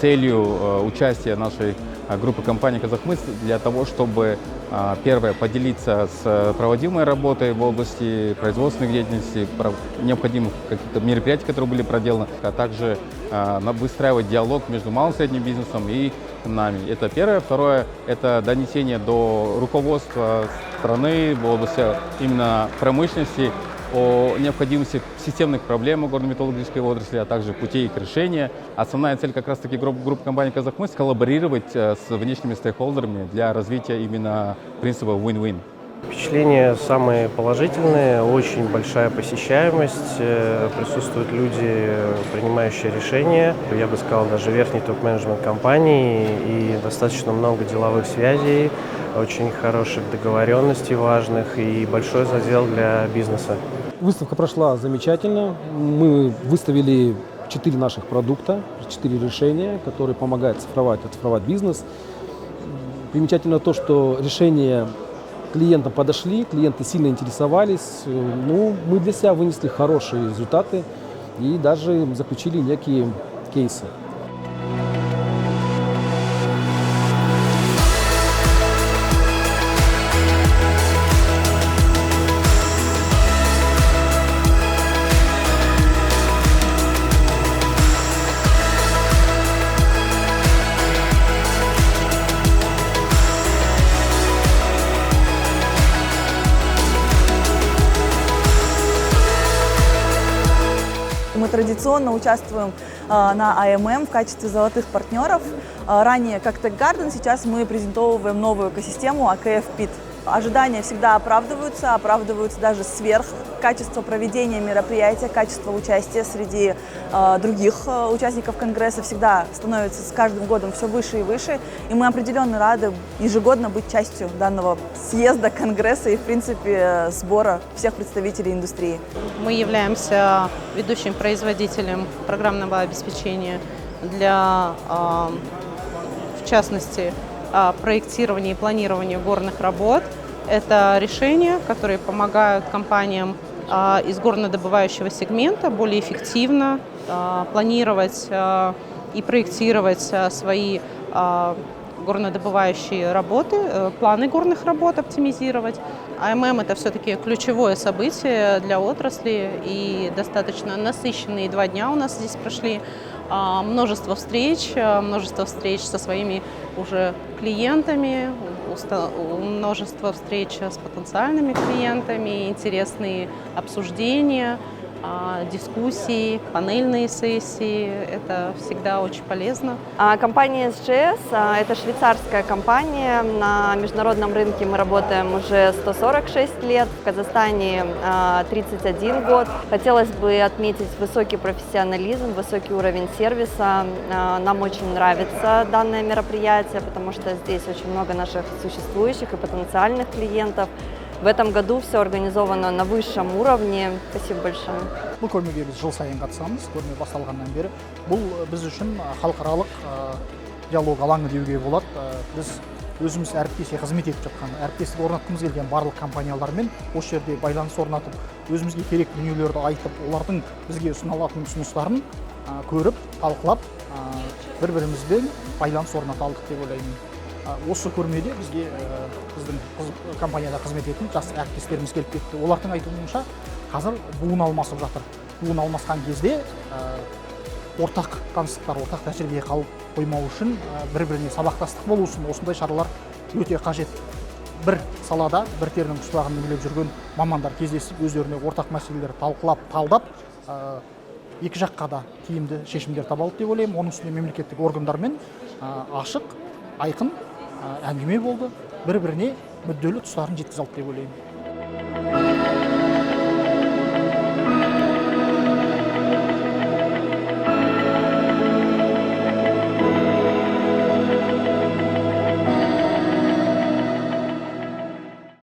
целью участия нашей группы компаний «Казахмыс» для того, чтобы, первое, поделиться с проводимой работой в области производственной деятельности, необходимых каких-то мероприятий, которые были проделаны, а также выстраивать диалог между малым и средним бизнесом и нами. Это первое. Второе – это донесение до руководства страны в области именно промышленности о необходимости системных проблем горно-металлургической отрасли, а также путей их решения. Основная цель как раз-таки группы компаний «Казахмыс» – коллаборировать с внешними стейкхолдерами для развития именно принципа win-win. Впечатления самые положительные, очень большая посещаемость, присутствуют люди, принимающие решения, я бы сказал, даже верхний топ-менеджмент компании, и достаточно много деловых связей, очень хороших договоренностей важных и большой задел для бизнеса. Выставка прошла замечательно. Мы выставили 4 наших продукта, 4 решения, которые помогают оцифровать бизнес. Примечательно то, что решения клиентам подошли, клиенты сильно интересовались. Мы для себя вынесли хорошие результаты и даже заключили некие кейсы. Мы традиционно участвуем на АММ в качестве золотых партнеров. Ранее как Tech Garden, сейчас мы презентовываем новую экосистему АКФ ПИТ. Ожидания всегда оправдываются даже сверх. Качество проведения мероприятия, качество участия среди других участников Конгресса всегда становится с каждым годом все выше и выше. И мы определенно рады ежегодно быть частью данного съезда Конгресса и, в принципе, сбора всех представителей индустрии. Мы являемся ведущим производителем программного обеспечения для, в частности, проектирования и планирования горных работ. Это решения, которые помогают компаниям из горнодобывающего сегмента более эффективно планировать и проектировать свои горнодобывающие работы, планы горных работ оптимизировать. АММ – это все-таки ключевое событие для отрасли, и достаточно насыщенные 2 дня у нас здесь прошли. Множество встреч со своими уже клиентами, множество встреч с потенциальными клиентами, интересные обсуждения, дискуссии, панельные сессии. Это всегда очень полезно. Компания SGS – это швейцарская компания. На международном рынке мы работаем уже 146 лет, в Казахстане 31 год. Хотелось бы отметить высокий профессионализм, высокий уровень сервиса. Нам очень нравится данное мероприятие, потому что здесь очень много наших существующих и потенциальных клиентов. В этом году все организовано на высшем уровне. Спасибо большое. Бұл көрмеге біз жыл сайын қатысамыз. Көрме басталғаннан бері. Бұл біз үшін халықаралық диалог алаңы деуге болады. Біз өзіміз әріптеске қызмет етіп жатқан, әріптестік орнатқымыз келген барлық компаниялармен осы жерде байланыс орнатып, өзімізге керек дүниелерді айтып, олардың бізге ұсынылатын ұсыныстарын көріп, талқылап, бір-бірімізбен байланыс орната алдық деп ойлаймын. Осы көрмеде бізге біздің компанияда қызмет ететін жас әріптестеріміз келіп кетті. Олардың айтуынша қазір буын алмасып жатыр. Буын алмасқан кезде ортақ таныстықтар, ортақ тәжірибе қалып қоймау үшін, бір-біріне сабақтастық болу үшін осындай шаралар өте қажет. Бір салада бір терінің ұштағын меңгеріп жүрген мамандар кездесіп, өздеріне ортақ мәселелерді талқылап, талдап, екі жаққа да тиімді шешімдер таба алды деп ойлаймын. Оның үстіне мемлекеттік органдармен ашық, айқын әңгіме болды, бір-біріне мүдделі тұстарын жеткізе алды деп ойлаймын.